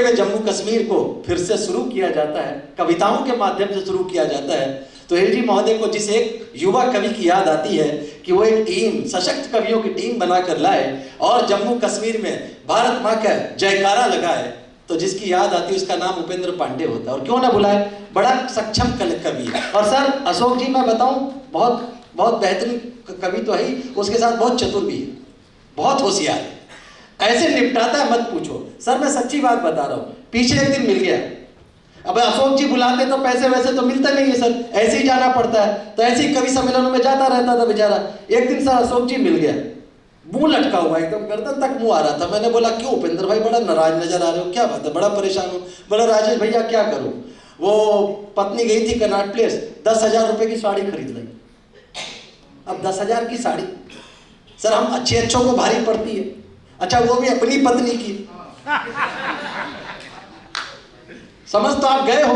में जम्मू कश्मीर को फिर से शुरू किया जाता है, कविताओं के माध्यम से शुरू किया जाता है, तो एल जी महोदय को जिस एक युवा कवि की याद आती है कि वो एक टीम, सशक्त कवियों की टीम बनाकर लाए और जम्मू कश्मीर में भारत माँ का जयकारा लगाए, तो जिसकी याद आती है उसका नाम उपेंद्र पांडे होता है। और क्यों ना बुलाए, बड़ा सक्षम कवि है। और सर अशोक जी मैं बताऊं, बहुत बहुत बेहतरीन कवि तो है ही, उसके साथ बहुत चतुर भी है, बहुत होशियार है, ऐसे निपटाता है मत पूछो। सर मैं सच्ची बात बता रहा हूँ, पीछे एक दिन मिल गया। अब अशोक जी बुलाते तो पैसे वैसे तो मिलता नहीं है सर, ऐसे ही जाना पड़ता है, तो ऐसे ही कवि सम्मेलनों में जाता रहता था बेचारा। एक दिन सर अशोक जी मिल गया, मुंह लटका हुआ एकदम, गर्दन तक मुंह आ रहा था। मैंने बोला क्यों उपेंद्र भाई बड़ा नाराज नजर आ रहे हो, क्या बात है, बड़ा परेशान हो? बोला राजेश भैया क्या करूं, वो पत्नी गई थी कनॉट प्लेस, 10,000 रुपए की साड़ी खरीद ली। अब 10,000 की साड़ी सर, हम अच्छे अच्छों को भारी पड़ती है, अच्छा वो भी अपनी पत्नी की। समझ तो आप गए हो,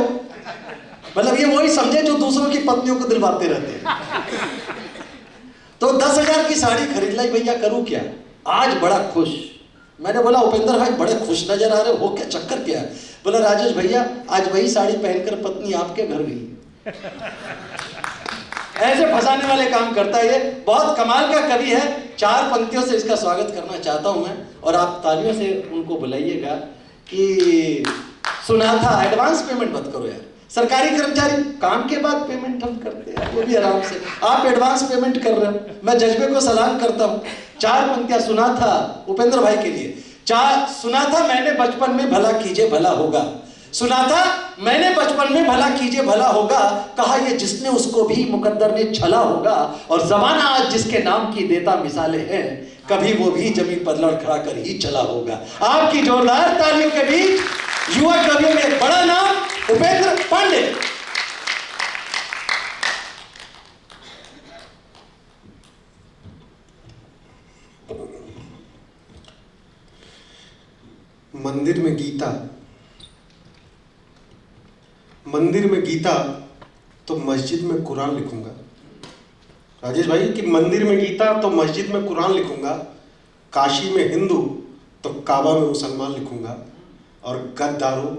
मतलब ये वही समझे जो दूसरों की पत्नियों को दिलवाते रहते हैं। तो 10,000 की साड़ी खरीद लाई भैया, करूं क्या? आज बड़ा खुश। मैंने बोला उपेंद्र भाई बड़े खुश नजर आ रहे हो, क्या चक्कर क्या है? बोला राजेश भैया आज वही साड़ी पहनकर पत्नी आपके घर गई। ऐसे फंसाने वाले काम करता है ये, बहुत कमाल का कवि है। 4 पंक्तियों से इसका स्वागत करना चाहता हूं मैं, और आप तालियों से उनको बुलाइएगा कि सुना था। एडवांस पेमेंट मत करो यार, सरकारी कर्मचारी काम के बाद पेमेंट हम करते हैं, वो भी आराम से। आप एडवांस पेमेंट कर रहे हो, मैं जज्बे को सलाम करता हूँ। 4 पंक्तियां सुना था उपेंद्र भाई के लिए। सुना था मैंने बचपन में भला कीजिए भला होगा, सुना था मैंने बचपन में भला कीजिए भला होगा, कहा ये जिसने उसको भी मुकद्दर ने छला होगा, और जमाना आज जिसके नाम की देता मिसालें हैं, कभी वो भी जमीन पर लड़खड़ा कर ही चला होगा। आपकी जोरदार तालियों के बीच युवा कवियों में एक बड़ा नाम उपेंद्र पांडे। मंदिर में गीता, मंदिर में गीता तो मस्जिद में कुरान लिखूंगा। राजेश भाई कि मंदिर में गीता तो मस्जिद में कुरान लिखूंगा, काशी में हिंदू तो काबा में मुसलमान लिखूंगा। और गद्दारों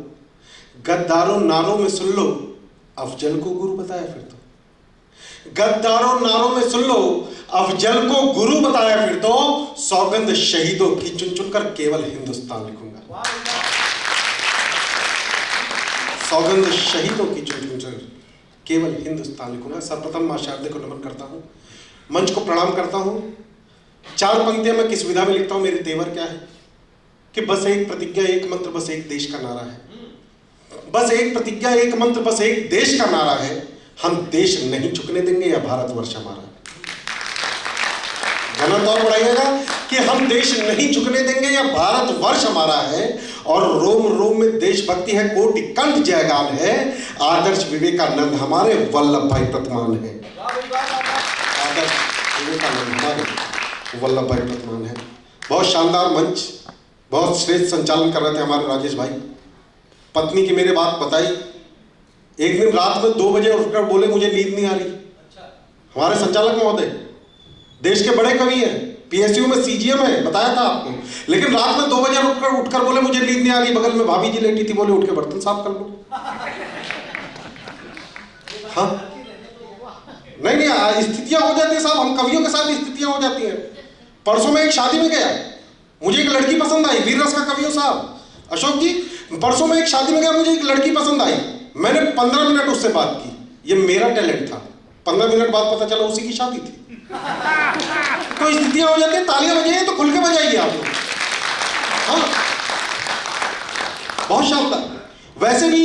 गद्दारों नारों में सुन लो, अफजल को गुरु बताया फिर तो। गद्दारों नारों में सुन लो, अफजल को गुरु बताया फिर तो। सौगंध शहीदों की चुन चुनकर केवल हिंदुस्तान लिखूंगा। सौगंध शहीदों की चुन चुनकर केवल हिंदुस्तान लिखूंगा। सर्वप्रथम मां शारदे को नमन करता हूं, मंच को प्रणाम करता हूं। 4 पंक्तियां मैं किस विधा में लिखता हूं, मेरे तेवर क्या है कि बस एक प्रतिज्ञा एक मंत्र बस एक देश का नारा है। बस एक प्रतिज्ञा एक मंत्र बस एक देश का नारा है। हम देश नहीं झुकने देंगे या भारतवर्ष हमारा। गलत और बढ़ाइएगा कि हम देश नहीं झुकने देंगे या भारतवर्ष हमारा है। और रोम रोम में देशभक्ति है, कोटि कंठ जयगान है। आदर्श विवेकानंद हमारे वल्लभ भाई प्रतिमान है। आदर्श विवेकानंद हमारे वल्लभ भाई प्रतिमान है। बहुत शानदार मंच, बहुत श्रेष्ठ संचालन कर रहे थे हमारे राजेश भाई। पत्नी की मेरे बात बताई, एक दिन रात में 2 बजे उठकर बोले मुझे नींद नहीं आ रही। हमारे संचालक महोदय देश के बड़े कवि हैं, पीएसयू में सीजीएम है, बताया था आपको, लेकिन रात में 2 बजे उठकर बोले मुझे नींद नहीं आ रही। बगल में भाभी जी लेटी थी, बोले उठ के बर्तन साफ कर लो। हाँ नहीं स्थितियां हो जाती है साहब, हम कवियों के साथ स्थितियां हो जाती हैं। परसों में एक शादी में गया, मुझे एक लड़की पसंद आई, वीर रस का कवि हो साहब अशोक जी। परसों में एक शादी में गया, मुझे एक लड़की पसंद आई, मैंने 15 मिनट उससे बात की, ये मेरा टैलेंट था। 15 मिनट बाद पता चला उसी की शादी थी। तो स्थितियां हो जाती है। तालियां बजाइए तो खुल के बजाइए आप लोग। हाँ बहुत शानदार। वैसे भी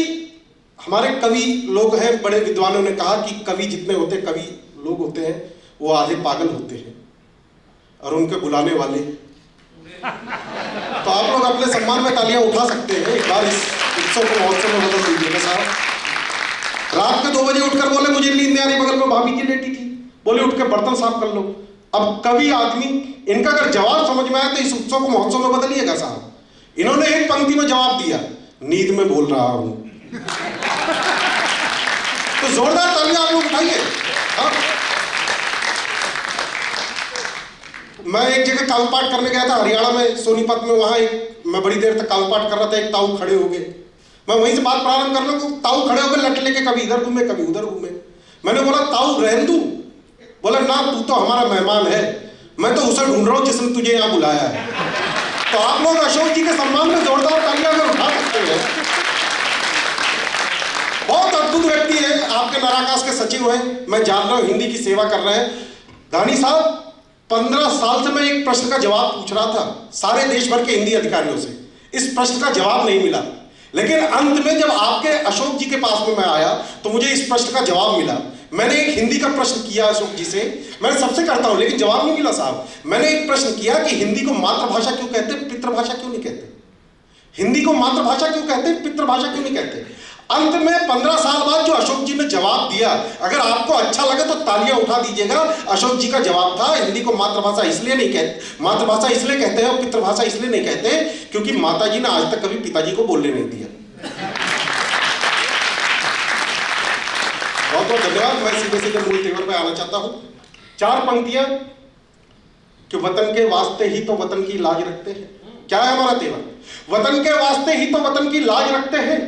हमारे कवि लोग हैं, बड़े विद्वानों ने कहा कि कवि जितने होते कवि लोग होते हैं वो आधे पागल होते हैं और उनके बुलाने वाले। तो आप लोग अपने सम्मान में तालियां उठा सकते हैं। एक बार इस उत्सव को महोत्सव में बदल दीजिएगा साहब। रात में 2 बजे उठकर बोले मुझे नींद नहीं आ रही, बगल में भाभी जी लेटी थी, बोले उठ के बर्तन साफ कर लो। अब कवि आदमी, इनका अगर जवाब समझ में आया तो इस उत्सव को महोत्सव में बदलिएगा साहब। इन्होंने एक पंक्ति में जवाब दिया, नींद में बोल रहा हूं। तो जोरदार तालियां आप लोग उठाइए। मैं एक जगह काव्य पाठ करने गया था हरियाणा में, सोनीपत में। वहां एक मैं बड़ी देर तक काव्य पाठ कर रहा था, एक ताऊ खड़े हो गए। मैं वहीं से बात प्रारंभ कर रहा हूँ, ताऊ खड़े हो गए लट लेके, कभी इधर घूमे कभी उधर घूमे। मैंने बोला ताऊ रहने दूं? बोला ना, तू तो हमारा मेहमान है, मैं तो उसे ढूंढ रहा हूं जिसने तुझे यहाँ बुलाया है। तो आप लोग अशोक जी के सम्मान में जोरदार तालियां अगर उठा सकते हैं। बहुत अद्भुत व्यक्ति है, आपके नराकाश के सचिव हैं, मैं जान रहा हूं, हिंदी की सेवा कर रहे हैं। धानी साहब, 15 साल से मैं एक प्रश्न का जवाब पूछ रहा था सारे देश भर के हिंदी अधिकारियों से, इस प्रश्न का जवाब नहीं मिला। लेकिन अंत में जब आपके अशोक जी के पास में मैं आया तो मुझे इस प्रश्न का जवाब मिला। मैंने एक हिंदी का प्रश्न किया अशोक जी से, मैंने सबसे करता हूं लेकिन जवाब नहीं मिला साहब। मैंने एक प्रश्न किया कि हिंदी को मातृभाषा क्यों कहते हैं, पितृभाषा क्यों नहीं कहते? हिंदी को मातृभाषा क्यों कहते हैं, पितृभाषा क्यों नहीं कहते? अंत में 15 साल बाद जो अशोक जी ने जवाब दिया, अगर आपको अच्छा लगे तो तालियां उठा दीजिएगा। अशोक जी का जवाब था, हिंदी को मातृभाषा इसलिए नहीं कहते, मातृभाषा इसलिए कहते हैं और पितृभाषा इसलिए नहीं कहते क्योंकि माता जी ने आज तक कभी पिताजी को बोलने नहीं दिया। बहुत बहुत धन्यवाद। मैं सीधे सीधे मूल तेवर पे आना चाहता हूं। 4 पंक्तियां कि वतन के वास्ते ही तो वतन की लाज रखते हैं। क्या है हमारा तेवर? वतन के वास्ते ही तो वतन की लाज रखते हैं,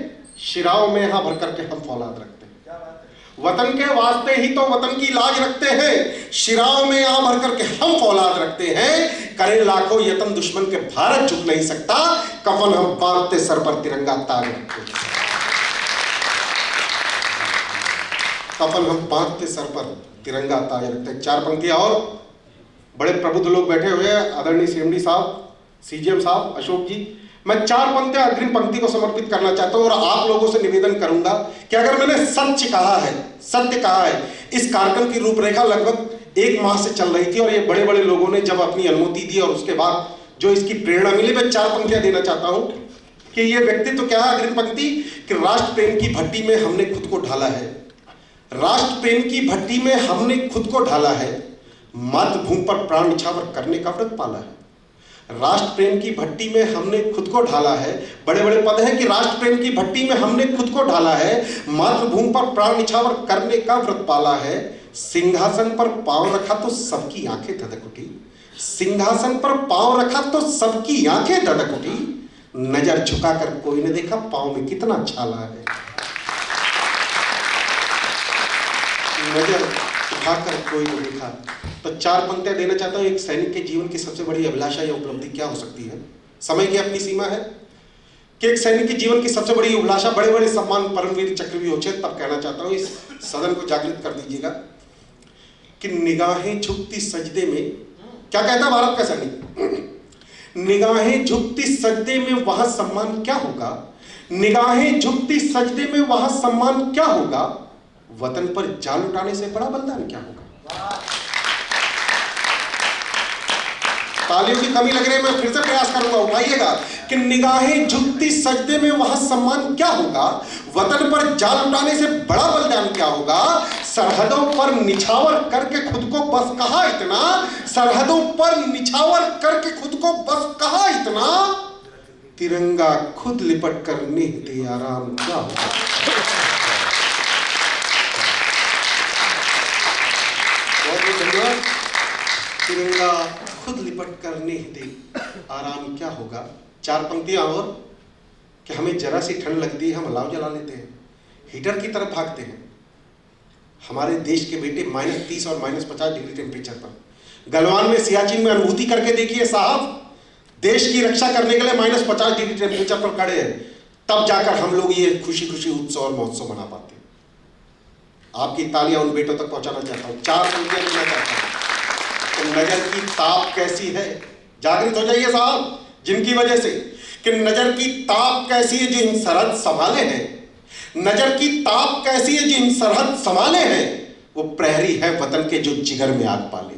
शिराओं में यहां भर करके हम फौलाद रखते हैं। वतन के वास्ते ही तो वतन की लाज रखते हैं, शिराओं में यहां भर करके हम फौलाद रखते हैं। करे लाखों यतन दुश्मन के भारत झुक नहीं सकता, कफन हम बांधते सर पर तिरंगा ताज रखते हैं। कफन हम बांधते सर पर तिरंगा ताज रखते हैं। 4 पंक्तियां और बड़े प्रबुद्ध लोग बैठे हुए हैं, आदरणीय सीएमडी साहब, सीजीएम साहब, अशोक जी। मैं 4 पंक्तियां अग्रिम पंक्ति को समर्पित करना चाहता हूं और आप लोगों से निवेदन करूंगा कि अगर मैंने सत्य कहा है, सत्य कहा है, इस कार्यक्रम की रूपरेखा लगभग 1 माह से चल रही थी और ये बड़े बड़े लोगों ने जब अपनी अनुमति दी और उसके बाद जो इसकी प्रेरणा मिली, मैं 4 पंक्तियां देना चाहता हूं कि ये व्यक्तित्व क्या है। अग्रिम पंक्ति कि राष्ट्र प्रेम की भट्टी में हमने खुद को ढाला है, राष्ट्र प्रेम की भट्टी में हमने खुद को ढाला है, मातृभूमि पर प्राण न्यौछावर करने का व्रत पाला है। राष्ट्र प्रेम की भट्टी में हमने खुद को ढाला है, बड़े बड़े पद हैं कि राष्ट्र प्रेम की भट्टी में हमने खुद को ढाला है, मातृभूमि पर प्राण न्यौछावर करने का व्रत पाला है। सिंहासन पर पांव रखा तो सबकी आंखें धधक उठी, सिंहासन पर पांव रखा तो सबकी आंखें धधक उठी, नजर झुकाकर कोई ने देखा पांव में कितना छाला है। नजर उठाकर कोई नहीं देखा। तो 4 पंक्तियां देना चाहता हूं। एक सैनिक के जीवन की सबसे बड़ी अभिलाषा या उपलब्धि क्या हो सकती है? समय की अपनी सीमा है कि एक सैनिक के जीवन की सबसे बड़ी अभिलाषा, बड़े बड़े सम्मान परमवीर चक्र भी होचे, तब कहना चाहता हूं, इस सदन को जागृत कर दीजिएगा कि निगाहें झुकती सजदे में, क्या कहता है भारत का सैनिक? निगाहें झुकती सजदे में वहां सम्मान क्या होगा, निगाहें झुकती सजदे में वहां सम्मान क्या होगा, वतन पर जान उठाने से बड़ा बलिदान क्या होगा। तालियों की कमी लग रही है, मैं फिर से प्रयास करूंगा, उठाइएगा कि निगाहें झुकती सजदे में वहां सम्मान क्या होगा, वतन पर जान उठाने से बड़ा बलिदान क्या होगा, सरहदों पर निछावर करके खुद को बस कहा इतना, सरहदों पर निछावर करके खुद को बस कहा इतना, तिरंगा खुद लिपट कर नेह दे आराम क्या होगा। तिरंगा खुद लिपट कर नेह दे आराम क्या होगा। 4 पंक्तियां और कि हमें जरा सी ठंड लगती है, हम अलाव जला लेते हैं, हीटर की तरफ भागते हैं। हमारे देश के बेटे -30 और -50 डिग्री टेम्परेचर पर गलवान में, सियाचिन में अनुभूति करके देखिए साहब, देश की रक्षा करने के लिए -50 डिग्री टेम्परेचर पर खड़े हैं, तब जाकर हम लोग ये खुशी खुशी उत्सव और महोत्सव मना पाते हैं। आपकी तालियां उन बेटों तक पहुंचाना चाहता हूं। 4 पंक्तियां देना चाहता हूं। तो नजर की ताप कैसी है, जागृत हो जाइए साहब, जिनकी वजह से कि नजर की ताप कैसी है जिन सरहद संभाले हैं, नजर की ताप कैसी है जिन सरहद संभाले हैं, वो प्रहरी है वतन के जो जिगर में आग पाले।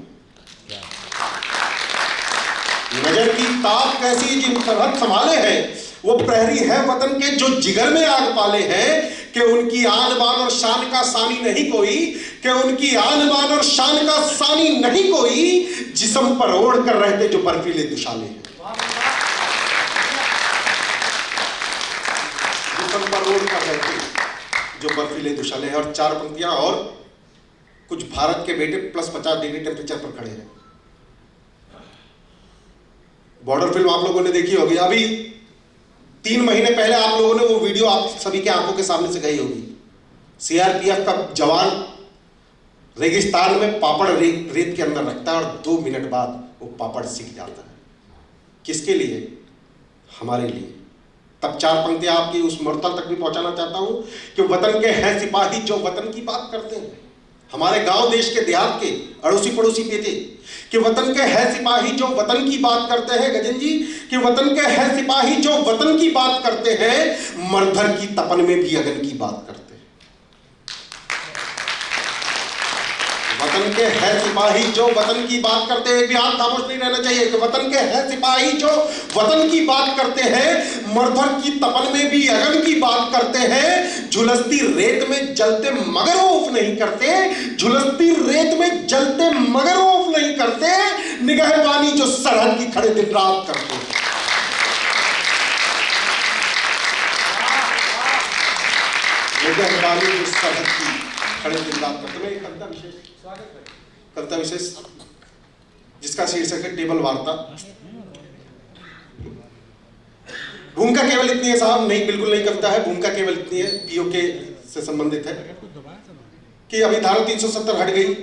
नजर की ताप कैसी है जिन सरहद संभाले हैं, वो प्रहरी है वतन के जो जिगर में आग पाले हैं, कि उनकी आन बान और शान का सानी नहीं कोई, कि उनकी आन बान और शान का सानी नहीं कोई, जिस्म पर ओढ़ कर रहते जो बर्फीले दुशाले हैं, जिस्म पर ओढ़ कर रहते जो बर्फीले दुशाले हैं। और 4 पंक्तियां और कुछ भारत के बेटे +50 डिग्री टेम्परेचर पर खड़े हैं। बॉर्डर फिल्म आप लोगों ने देखी होगी। अभी 3 महीने पहले आप लोगों ने वो वीडियो आप सभी के आंखों के सामने से गई होगी। सीआरपीएफ का जवान रेगिस्तान में पापड़ रेत के अंदर रखता है और 2 मिनट बाद वो पापड़ सिक जाता है। किसके लिए? हमारे लिए। तब 4 पंक्तियां आपकी उस मुरतल तक भी पहुंचाना चाहता हूं कि वतन के हैं सिपाही जो वतन की बात करते हैं। हमारे गांव देश के देहात के अड़ोसी पड़ोसी पे थे कि वतन के हैं सिपाही जो वतन की बात करते हैं। गजन जी, कि वतन के हैं सिपाही जो वतन की बात करते हैं, मरधर की तपन में भी अगन की बात करते हैं। वतन के हैं सिपाही जो वतन की बात करते हैं, एक भी हाथ खामोश नहीं रहना चाहिए। कि वतन के हैं सिपाही जो वतन की बात करते हैं, मरधर की तपन में भी अगन की बात करते हैं। झुलसती रेत में जलते मगर औफ नहीं करते, झुलसती रेत में जलते मगर औफ नहीं करते। निगहबानी जो सरहद की खड़े दिन रात करते हैं। निगहबानी जो सरहद की खड़े दिन रात करते हैं। कविता विशेष जिसका शीर्षक है टेबल वार्ता। भूमिका केवल इतनी है साहब, नहीं बिल्कुल नहीं कविता है, भूमिका केवल इतनी है, पीओके से संबंधित है कि अभी धारा 370 हट गई।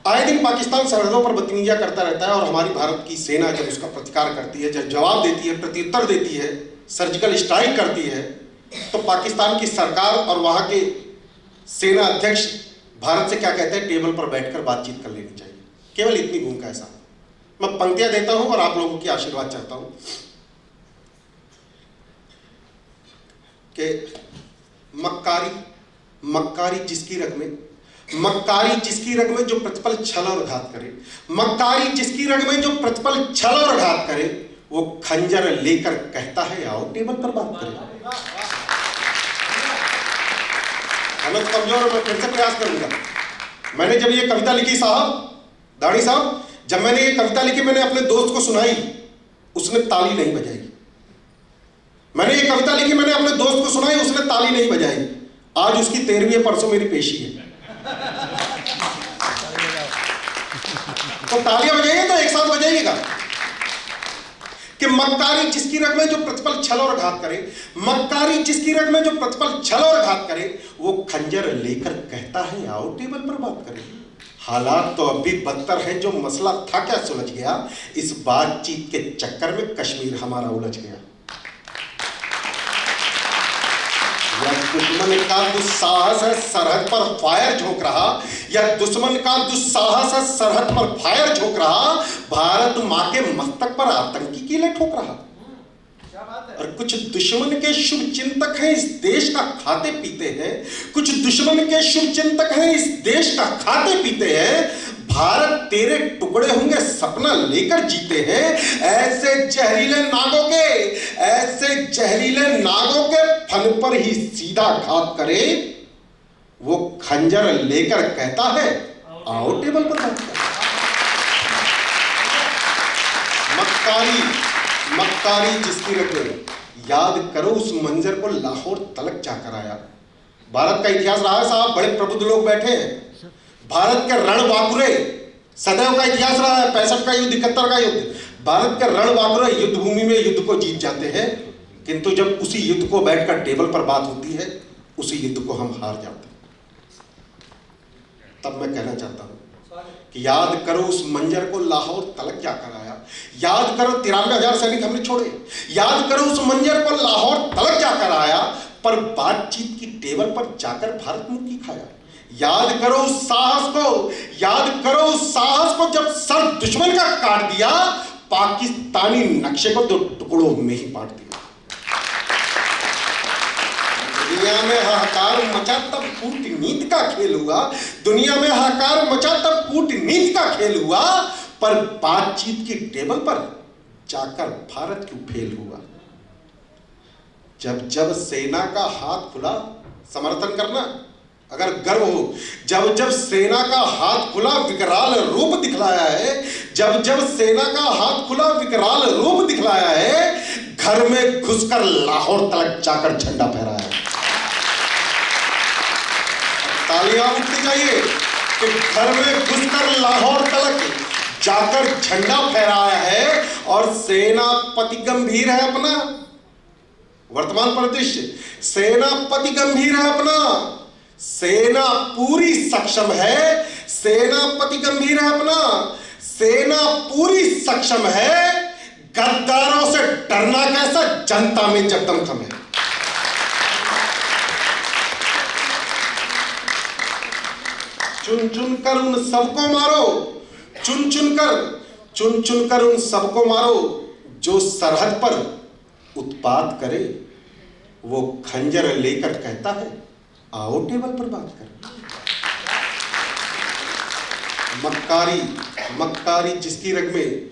आए दिन पाकिस्तान सरहदों पर बदतमीजियां करता रहता है और हमारी भारत की सेना जब उसका प्रतिकार करती है, जब जवाब देती है, प्रत्युत्तर देती है, सर्जिकल स्ट्राइक करती है, तो पाकिस्तान की सरकार और वहां के सेना अध्यक्ष भारत से क्या कहते हैं? टेबल पर बैठकर बातचीत कर लेनी चाहिए। केवल इतनी भूमिका है साहब। मैं पंक्तियां देता हूं और आप लोगों की आशीर्वाद चाहता हूं कि मक्कारी जिसकी रग में, मक्कारी जिसकी रग में जो प्रतिपल छल और घात करे, मक्कारी जिसकी रग में जो प्रतिपल छल और घात करे, वो खंजर लेकर कहता है आओ टेबल पर बात करें। हालत कमजोर, मैं फिर से प्रयास करूंगा। मैंने जब ये कविता लिखी साहब, दाढ़ी साहब, जब मैंने ये कविता लिखी, मैंने अपने दोस्त को सुनाई, उसने ताली नहीं बजाई। मैंने ये कविता लिखी, मैंने अपने दोस्त को सुनाई, उसने ताली नहीं बजाई। आज उसकी 13वीं परसों मेरी पेशी है। तो तालियां बजाइए तो एक साथ बजाइएगा कि मक्कारी जिसकी रग में जो प्रतिपल छल और घात करे, मक्कारी जिसकी रग में जो प्रतिपल छल और घात करे, वो खंजर लेकर कहता है आओ टेबल पर बात करें। हालात तो अब भी बदतर है, जो मसला था क्या सुलझ गया, इस बातचीत के चक्कर में कश्मीर हमारा उलझ गया। या दुश्मन का दुस्साहस है सरहद पर फायर झोंक रहा, या दुश्मन का दुस्साहस है सरहद पर फायर झोंक रहा, भारत मां के मस्तक पर आतंकी कीले ठोक रहा। और कुछ दुश्मन के शुभ चिंतक हैं इस देश का खाते पीते हैं, कुछ दुश्मन के शुभ चिंतक हैं इस देश का खाते पीते हैं। भारत तेरे टुकड़े होंगे सपना लेकर जीते हैं। ऐसे जहरीले नागों के फन पर ही सीधा घात करे, वो खंजर लेकर कहता है आओ टेबल पर बात करें। मक्कारी जिसकी रग में, याद करो उस मंजर को लाहौर तलक जाकर आया। भारत का इतिहास रहा है साहब, बड़े प्रबुद्ध लोग बैठे हैं। भारत के रणबांकुरे सदैव का इतिहास रहा है। 65 का युद्ध, 71 का युद्ध, भारत के रणबांकुरे युद्ध भूमि में युद्ध को जीत जाते हैं, किंतु जब उसी युद्ध को बैठकर टेबल पर बात होती है, उसी युद्ध को हम हार जाते हैं। तब मैं कहना चाहता हूं कि याद करो उस मंजर को लाहौर तलक जाकर आया। याद करो 93,000 सैनिक हमने छोड़े। याद करो उस मंजर को लाहौर तलक जाकर आया, पर बातचीत की टेबल पर जाकर भारत मुक्ति खाया। याद करो उस साहस को, याद करो उस साहस को जब सर दुश्मन का काट दिया, पाकिस्तानी नक्शे को 2 टुकड़ों में ही बांट दिया। दुनिया में हाहाकार मचा तब कूटनीति का खेल हुआ, दुनिया में हाहाकार मचा तब कूटनीति का खेल हुआ, पर बातचीत की टेबल पर जाकर भारत क्यों फेल हुआ। जब जब सेना का हाथ खुला, समर्थन करना अगर गर्व हो, जब जब सेना का हाथ खुला विकराल रूप दिखलाया है, जब जब सेना का हाथ खुला विकराल रूप दिखलाया है, घर में घुसकर लाहौर तलक जाकर झंडा फहराया है। तालियां उठती जाइए, कि घर में घुसकर लाहौर तलक जाकर झंडा फहराया है और सेनापति गंभीर है अपना। वर्तमान परिदृश्य, सेनापति गंभीर है अपना, सेना पूरी सक्षम है, सेनापति गंभीर है अपना, सेना पूरी सक्षम है, गद्दारों से डरना कैसा, जनता में जब दमखम है। चुन चुन कर उन सबको मारो, चुन चुन कर उन सबको मारो जो सरहद पर उत्पात करे। वो खंजर लेकर कहता है आओ टेबल पर बात कर। मक्कारी जिसकी रग में